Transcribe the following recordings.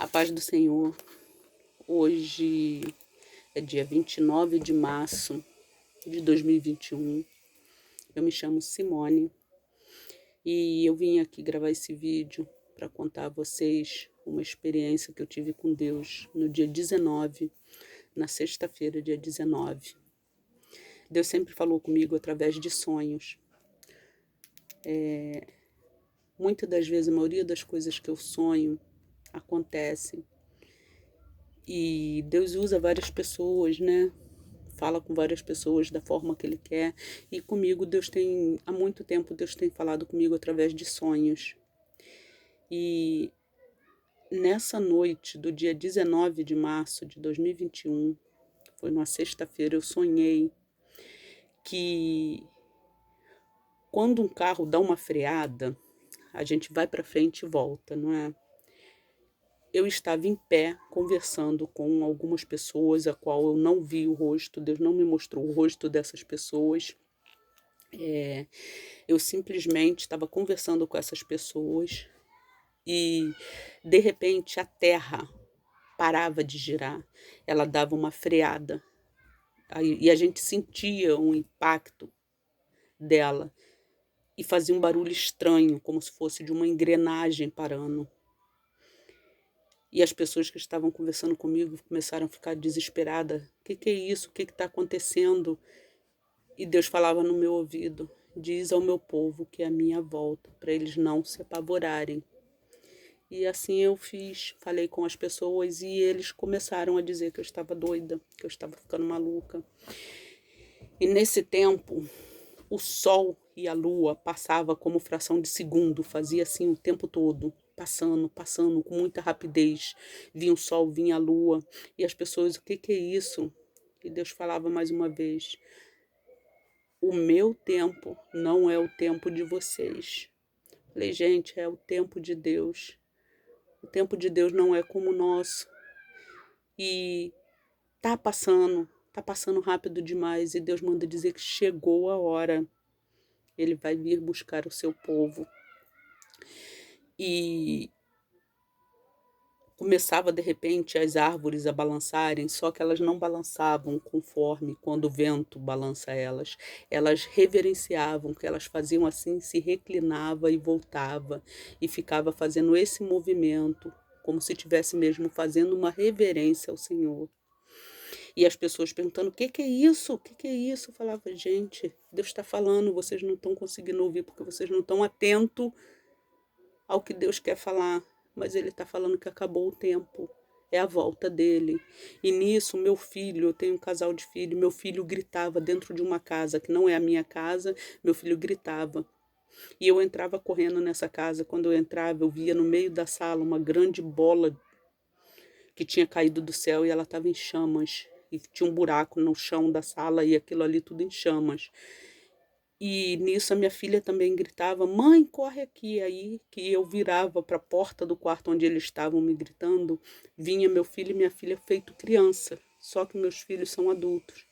A paz do Senhor. Hoje é dia 29 de março de 2021. Eu me chamo Simone e eu vim aqui gravar esse vídeo para contar a vocês uma experiência que eu tive com Deus no dia 19, na sexta-feira, dia 19. Deus sempre falou comigo através de sonhos. Muitas das vezes, a maioria das coisas que eu sonho acontecem. E Deus usa várias pessoas, né? Fala com várias pessoas da forma que Ele quer. E comigo, há muito tempo, Deus tem falado comigo através de sonhos. E nessa noite do dia 19 de março de 2021, foi numa sexta-feira, eu sonhei que quando um carro dá uma freada, a gente vai para frente e volta, não é? Eu estava em pé conversando com algumas pessoas, a qual eu não vi o rosto, Deus não me mostrou o rosto dessas pessoas. Eu simplesmente estava conversando com essas pessoas e, de repente, a terra parava de girar, ela dava uma freada e a gente sentia um impacto dela e fazia um barulho estranho, como se fosse de uma engrenagem parando. E as pessoas que estavam conversando comigo começaram a ficar desesperadas. O que é isso? O que está acontecendo? E Deus falava no meu ouvido: diz ao meu povo que é a minha volta, para eles não se apavorarem. E assim eu fiz, falei com as pessoas e eles começaram a dizer que eu estava doida, que eu estava ficando maluca. E nesse tempo, o sol e a lua passavam como fração de segundo, fazia assim o tempo todo, passando com muita rapidez. Vinha o sol, vinha a lua, e as pessoas: o que é isso? E Deus falava mais uma vez: o meu tempo não é o tempo de vocês. Falei: gente, é o tempo de Deus. O tempo de Deus não é como o nosso. E tá passando rápido demais, e Deus manda dizer que chegou a hora. Ele vai vir buscar o seu povo. E começava de repente as árvores a balançarem, só que elas não balançavam conforme quando o vento balança elas. Elas reverenciavam, que elas faziam assim, se reclinava e voltava e ficava fazendo esse movimento, como se estivesse mesmo fazendo uma reverência ao Senhor. E as pessoas perguntando: o que é isso? O que é isso? Eu falava: gente, Deus está falando, vocês não estão conseguindo ouvir porque vocês não estão atentos ao que Deus quer falar, mas Ele está falando que acabou o tempo, é a volta dele. E nisso, meu filho, eu tenho um casal de filhos, meu filho gritava dentro de uma casa que não é a minha casa, meu filho gritava. E eu entrava correndo nessa casa, quando eu entrava, eu via no meio da sala uma grande bola que tinha caído do céu e ela estava em chamas. E tinha um buraco no chão da sala e aquilo ali tudo em chamas. E nisso a minha filha também gritava: mãe, corre aqui. Aí que eu virava para a porta do quarto onde eles estavam me gritando, vinha meu filho e minha filha feito criança, só que meus filhos são adultos.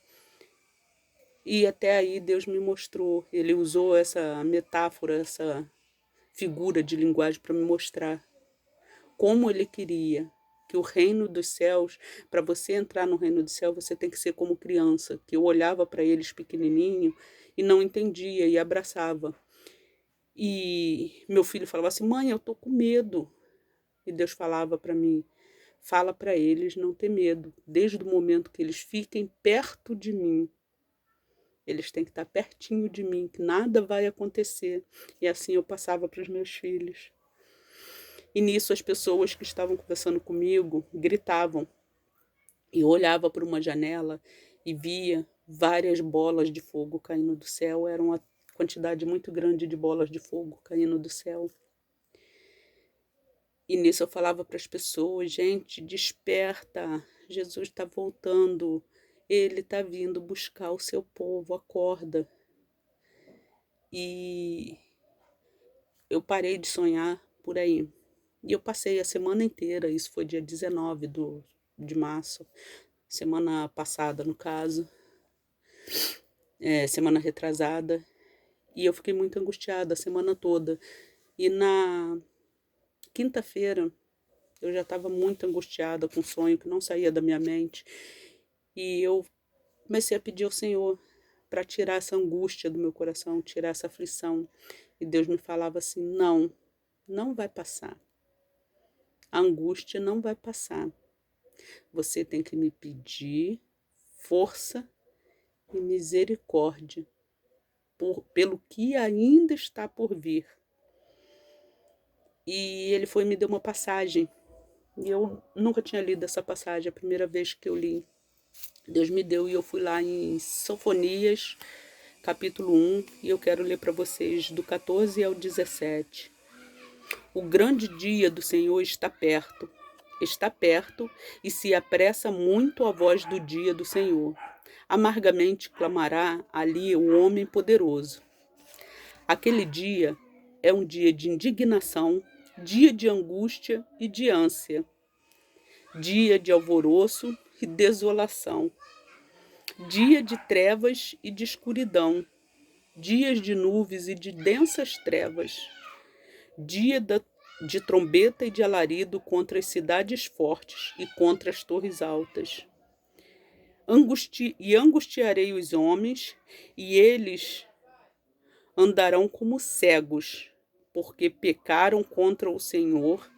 E até aí Deus me mostrou, Ele usou essa metáfora, essa figura de linguagem para me mostrar como Ele queria que o reino dos céus, para você entrar no reino do céu, você tem que ser como criança, que eu olhava para eles pequenininho e não entendia e abraçava. E meu filho falava assim: mãe, eu tô com medo. E Deus falava para mim: fala para eles não ter medo. Desde o momento que eles fiquem perto de mim, eles têm que estar pertinho de mim, que nada vai acontecer. E assim eu passava para os meus filhos. E nisso as pessoas que estavam conversando comigo gritavam. E eu olhava por uma janela e via várias bolas de fogo caindo do céu. Era uma quantidade muito grande de bolas de fogo caindo do céu. E nisso eu falava para as pessoas: gente, desperta, Jesus está voltando, Ele está vindo buscar o seu povo, acorda. E eu parei de sonhar por aí. E eu passei a semana inteira, isso foi dia 19 de março, semana passada no caso, semana retrasada, e eu fiquei muito angustiada a semana toda. E na quinta-feira Eu já estava muito angustiada com um sonho que não saía da minha mente. E eu comecei a pedir ao Senhor para tirar essa angústia do meu coração, tirar essa aflição. E Deus me falava assim: não, não vai passar. A angústia não vai passar. Você tem que me pedir força e misericórdia pelo que ainda está por vir. E ele foi e me deu uma passagem. E eu nunca tinha lido essa passagem, a primeira vez que eu li. Deus me deu e eu fui lá em Sofonias, capítulo 1, e eu quero ler para vocês do 14 ao 17. O grande dia do Senhor está perto e se apressa muito a voz do dia do Senhor. Amargamente clamará ali o homem poderoso. Aquele dia é um dia de indignação, dia de angústia e de ânsia, dia de alvoroço e desolação, dia de trevas e de escuridão, dias de nuvens e de densas trevas, dia de trombeta e de alarido contra as cidades fortes e contra as torres altas. Angustiarei os homens, e eles andarão como cegos, porque pecaram contra o Senhor,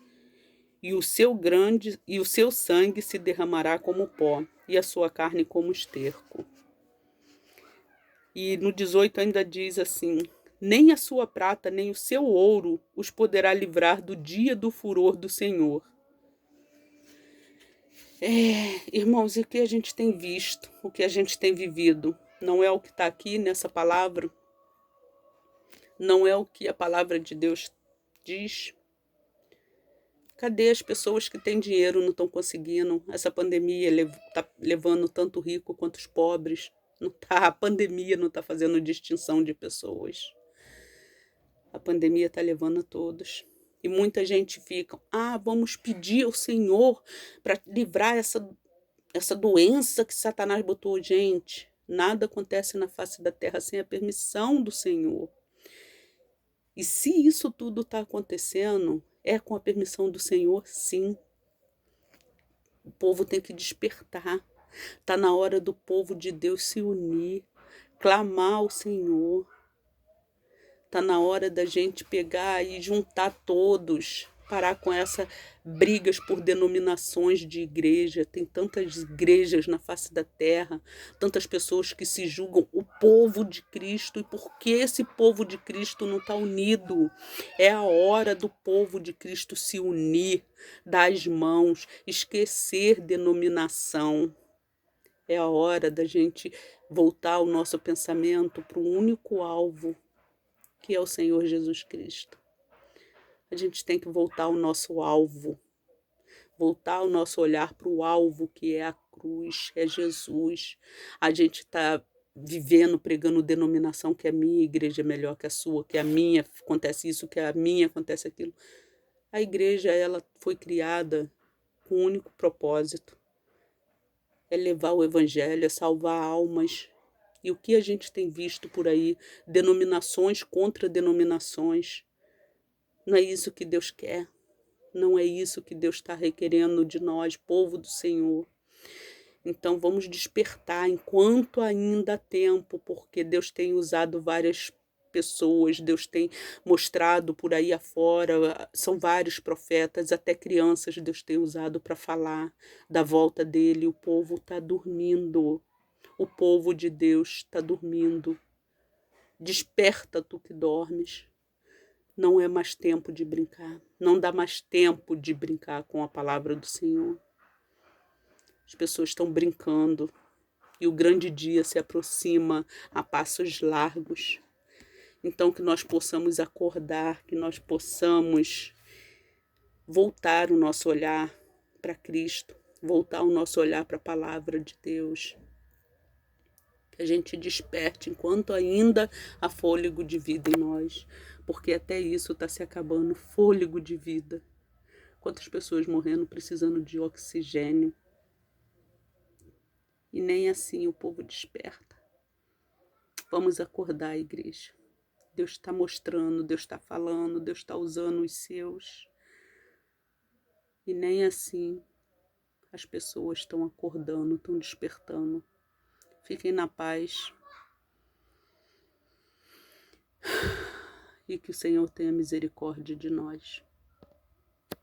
e o seu sangue se derramará como pó, e a sua carne como esterco. E no 18 ainda diz assim: nem a sua prata, nem o seu ouro os poderá livrar do dia do furor do Senhor. Irmãos, e o que a gente tem visto, o que a gente tem vivido, não é o que está aqui nessa palavra? Não é o que a palavra de Deus diz? Cadê as pessoas que têm dinheiro, não estão conseguindo? Essa pandemia está levando tanto rico quanto os pobres. Não tá, a pandemia não está fazendo distinção de pessoas. A pandemia está levando a todos. E muita gente fica, vamos pedir ao Senhor para livrar essa doença que Satanás botou. Gente, nada acontece na face da terra sem a permissão do Senhor. E se isso tudo está acontecendo, é com a permissão do Senhor, sim. O povo tem que despertar. Está na hora do povo de Deus se unir, clamar ao Senhor. Está na hora da gente pegar e juntar todos, parar com essas brigas por denominações de igreja. Tem tantas igrejas na face da terra, tantas pessoas que se julgam o povo de Cristo. E por que esse povo de Cristo não está unido? É a hora do povo de Cristo se unir, dar as mãos, esquecer denominação. É a hora da gente voltar o nosso pensamento para o único alvo, que é o Senhor Jesus Cristo. A gente tem que voltar ao nosso alvo, voltar o nosso olhar para o alvo, que é a cruz, é Jesus. A gente está vivendo, pregando denominação que a minha igreja é melhor que a sua, que a minha acontece isso, que a minha acontece aquilo. A igreja, ela foi criada com um único propósito, é levar o evangelho, é salvar almas. E o que a gente tem visto por aí, denominações contra denominações, não é isso que Deus quer. Não é isso que Deus está requerendo de nós, povo do Senhor. Então vamos despertar enquanto ainda há tempo, porque Deus tem usado várias pessoas, Deus tem mostrado por aí afora, são vários profetas, até crianças Deus tem usado para falar da volta dele. O povo está dormindo, o povo de Deus está dormindo. Desperta, tu que dormes. Não é mais tempo de brincar. Não dá mais tempo de brincar com a palavra do Senhor. As pessoas estão brincando e o grande dia se aproxima a passos largos. Então que nós possamos acordar, que nós possamos voltar o nosso olhar para Cristo, voltar o nosso olhar para a palavra de Deus. Que a gente desperte enquanto ainda há fôlego de vida em nós, porque até isso está se acabando, fôlego de vida. Quantas pessoas morrendo precisando de oxigênio. E nem assim o povo desperta. Vamos acordar, igreja. Deus está mostrando, Deus está falando, Deus está usando os seus. E nem assim as pessoas estão acordando, estão despertando. Fiquem na paz e que o Senhor tenha misericórdia de nós.